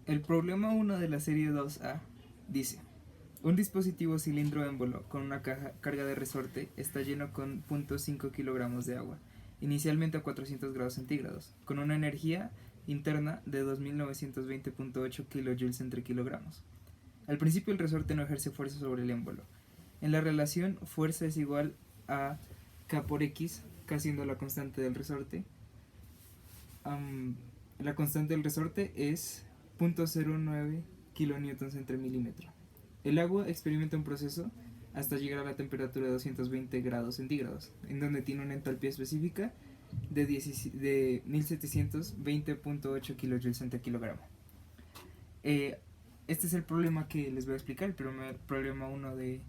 El problema 1 de la serie 2A dice: un dispositivo cilindro émbolo con una carga de resorte está lleno con 0.5 kilogramos de agua, inicialmente a 400 grados centígrados, con una energía interna de 2920.8 kilojoules entre kilogramos. Al principio el resorte no ejerce fuerza sobre el émbolo. En la relación, fuerza es igual a K por X, K siendo la constante del resorte. La constante del resorte es 0.09 kilonewtons entre milímetro. El agua experimenta un proceso hasta llegar a la temperatura de 220 grados centígrados, en donde tiene una entalpía específica de 1720.8 kilojoules entre kilogramo. Este es el problema que les voy a explicar, el problema 1 de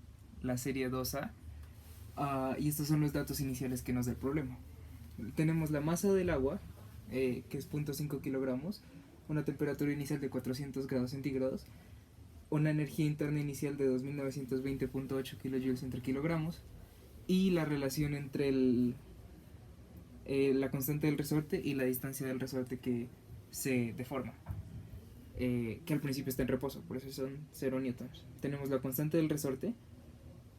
la serie 2A. Y estos son los datos iniciales que nos da el problema. Tenemos la masa del agua, que es 0.5 kilogramos, una temperatura inicial de 400 grados centígrados, una energía interna inicial de 2920.8 kilojoules entre kilogramos, y la relación entre la constante del resorte y la distancia del resorte que se deforma, que al principio está en reposo, por eso son 0 newtons. Tenemos la constante del resorte,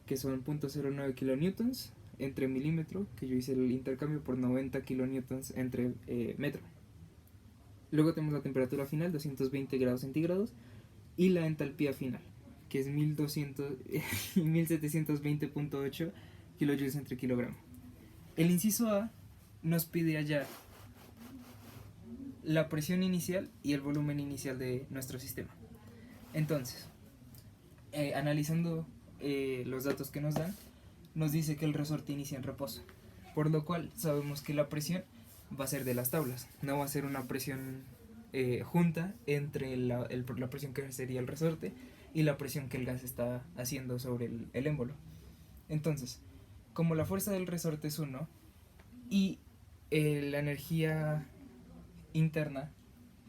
que son 0.09 kilonewtons entre milímetro, que yo hice el intercambio por 90 kilonewtons entre metro. Luego tenemos la temperatura final, 220 grados centígrados, y la entalpía final, que es 1720.8 kilojoules entre kilogramo. El inciso A nos pide hallar la presión inicial y el volumen inicial de nuestro sistema. Entonces, analizando los datos que nos dan, nos dice que el resorte inicia en reposo, por lo cual sabemos que la presión va a ser de las tablas, no va a ser una presión junta entre la presión que ejercería el resorte y la presión que el gas está haciendo sobre el émbolo. Entonces, como la fuerza del resorte es 1 y la energía interna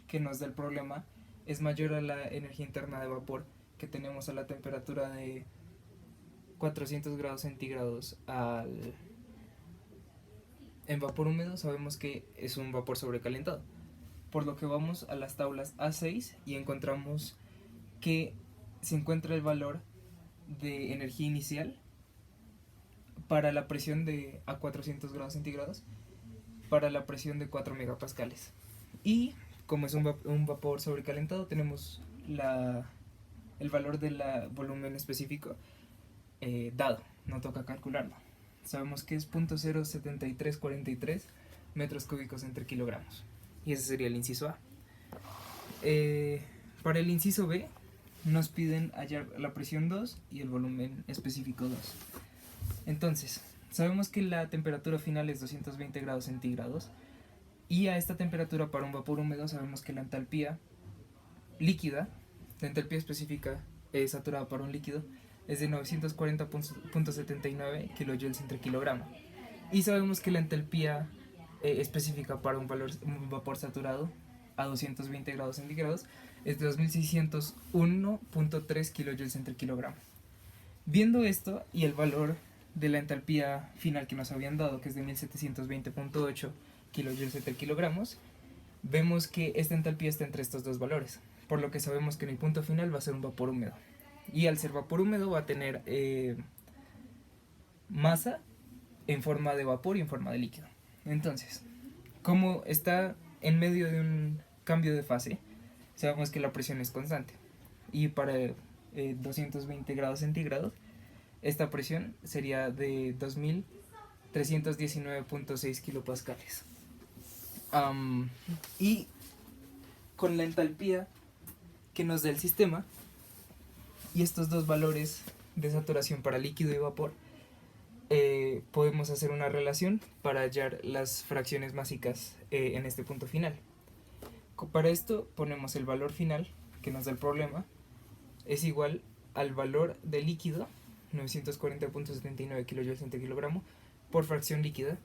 que nos da el problema es mayor a la energía interna de vapor que tenemos a la temperatura de 400 grados centígrados en vapor húmedo, sabemos que es un vapor sobrecalentado, por lo que vamos a las tablas A6 y encontramos que se encuentra el valor de energía inicial para la presión a 400 grados centígrados, para la presión de 4 megapascales. Y como es un vapor sobrecalentado, tenemos el valor del volumen específico dado, no toca calcularlo. Sabemos que es 0.07343 metros cúbicos entre kilogramos. Y ese sería el inciso A. Para el inciso B nos piden hallar la presión 2 y el volumen específico 2. Entonces, sabemos que la temperatura final es 220 grados centígrados, y a esta temperatura para un vapor húmedo sabemos que la entalpía líquida, la entalpía específica saturada para un líquido, es de 940.79 kilojoules entre kilogramo. Y sabemos que la entalpía específica para un vapor saturado a 220 grados centígrados es de 2601.3 kilojoules entre kilogramo. Viendo esto y el valor de la entalpía final que nos habían dado, que es de 1720.8 kilojoules entre kilogramos, vemos que esta entalpía está entre estos dos valores, por lo que sabemos que en el punto final va a ser un vapor húmedo. Y al ser vapor húmedo va a tener masa en forma de vapor y en forma de líquido. Entonces, como está en medio de un cambio de fase, sabemos que la presión es constante. Y para 220 grados centígrados, esta presión sería de 2319.6 kilopascales. Y con la entalpía que nos da el sistema y estos dos valores de saturación para líquido y vapor, podemos hacer una relación para hallar las fracciones masicas en este punto final. Para esto ponemos el valor final que nos da el problema es igual al valor de líquido, 940.79 kilojoules entre kilogramo, por fracción líquida,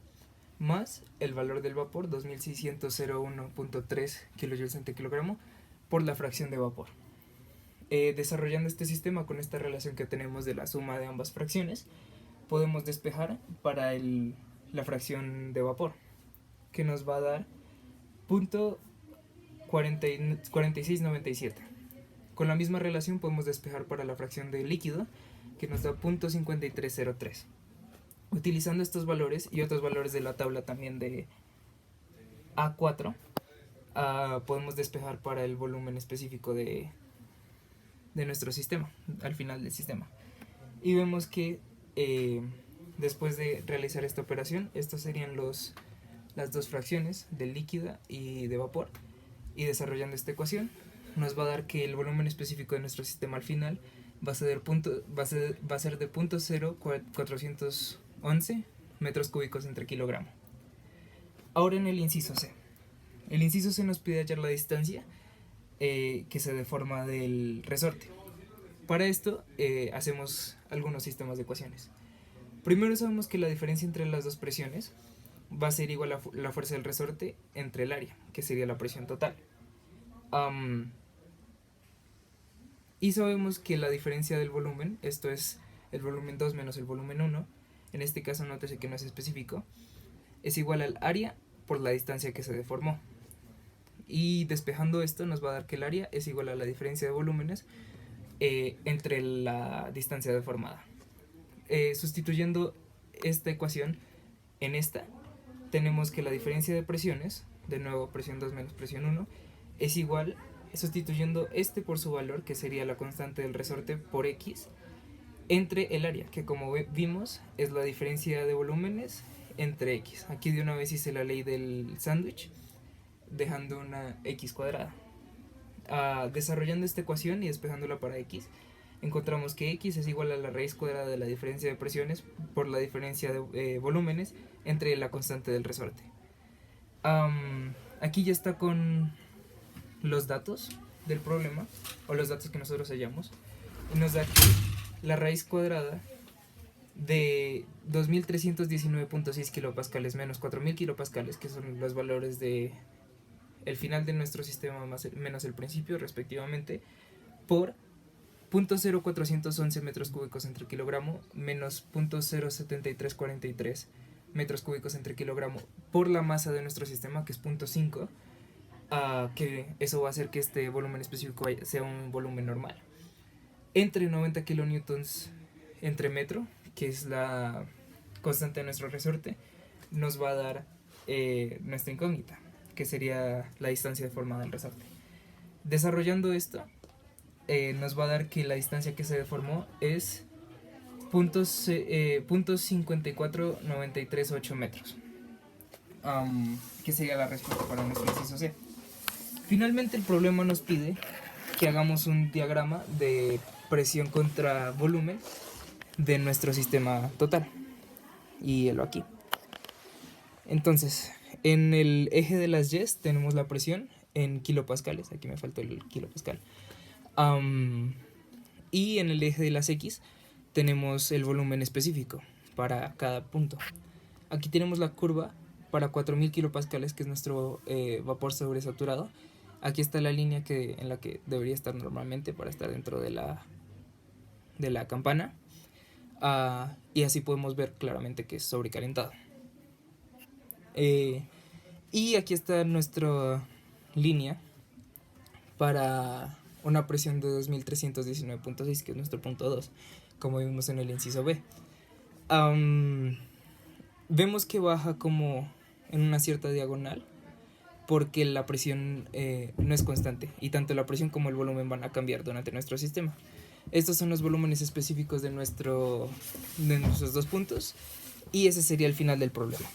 más el valor del vapor, 2601.3 kilojoules entre kilogramo, por la fracción de vapor. Desarrollando este sistema con esta relación que tenemos de la suma de ambas fracciones, podemos despejar para la fracción de vapor, que nos va a dar 4697. Con la misma relación podemos despejar para la fracción de líquido, que nos da 0.5303. Utilizando estos valores y otros valores de la tabla también de A4, podemos despejar para el volumen específico de nuestro sistema, al final del sistema. Y vemos que después de realizar esta operación, estos serían las dos fracciones de líquida y de vapor. Y desarrollando esta ecuación, nos va a dar que el volumen específico de nuestro sistema al final va a ser de 0.0411 metros cúbicos entre kilogramo. Ahora en el inciso C. El inciso C nos pide hallar la distancia que se deforma del resorte. Para esto hacemos algunos sistemas de ecuaciones. Primero sabemos que la diferencia entre las dos presiones va a ser igual a la fuerza del resorte entre el área, que sería la presión total. Y sabemos que la diferencia del volumen, esto es el volumen 2 menos el volumen 1, en este caso nótese que no es específico, es igual al área por la distancia que se deformó. Y despejando esto nos va a dar que el área es igual a la diferencia de volúmenes entre la distancia deformada. Sustituyendo esta ecuación en esta, tenemos que la diferencia de presiones, de nuevo presión 2 menos presión 1, es igual, sustituyendo este por su valor, que sería la constante del resorte por X, entre el área, que como vimos es la diferencia de volúmenes entre X. Aquí de una vez hice la ley del sándwich, dejando una X cuadrada. Desarrollando esta ecuación y despejándola para X, encontramos que X es igual a la raíz cuadrada de la diferencia de presiones por la diferencia de volúmenes entre la constante del resorte. Aquí ya está con los datos del problema, o los datos que nosotros hallamos, y nos da que la raíz cuadrada de 2319.6 kilopascales menos 4000 kilopascales, que son los valores de el final de nuestro sistema menos el principio respectivamente, por 0.0411 metros cúbicos entre kilogramo menos 0.07343 metros cúbicos entre kilogramo por la masa de nuestro sistema, que es 0.5, que eso va a hacer que este volumen específico sea un volumen normal, entre 90 kilonewtons entre metro, que es la constante de nuestro resorte, nos va a dar nuestra incógnita, que sería la distancia deformada del resorte. Desarrollando esto, nos va a dar que la distancia que se deformó es 0.54938 metros, que sería la respuesta para nuestro inciso C. Finalmente el problema nos pide que hagamos un diagrama de presión contra volumen de nuestro sistema total, y helo aquí. Entonces, en el eje de las Y's tenemos la presión en kilopascales, aquí me faltó el kilopascal, y en el eje de las X tenemos el volumen específico para cada punto. Aquí tenemos la curva para 4000 kilopascales, que es nuestro vapor sobresaturado. Aquí está la línea en la que debería estar normalmente para estar dentro de la campana, y así podemos ver claramente que es sobrecalentado. Y aquí está nuestra línea para una presión de 2319.6, que es nuestro punto 2, como vimos en el inciso B. Vemos que baja como en una cierta diagonal, porque la presión no es constante, y tanto la presión como el volumen van a cambiar durante nuestro sistema. Estos son los volúmenes específicos de nuestros dos puntos, y ese sería el final del problema.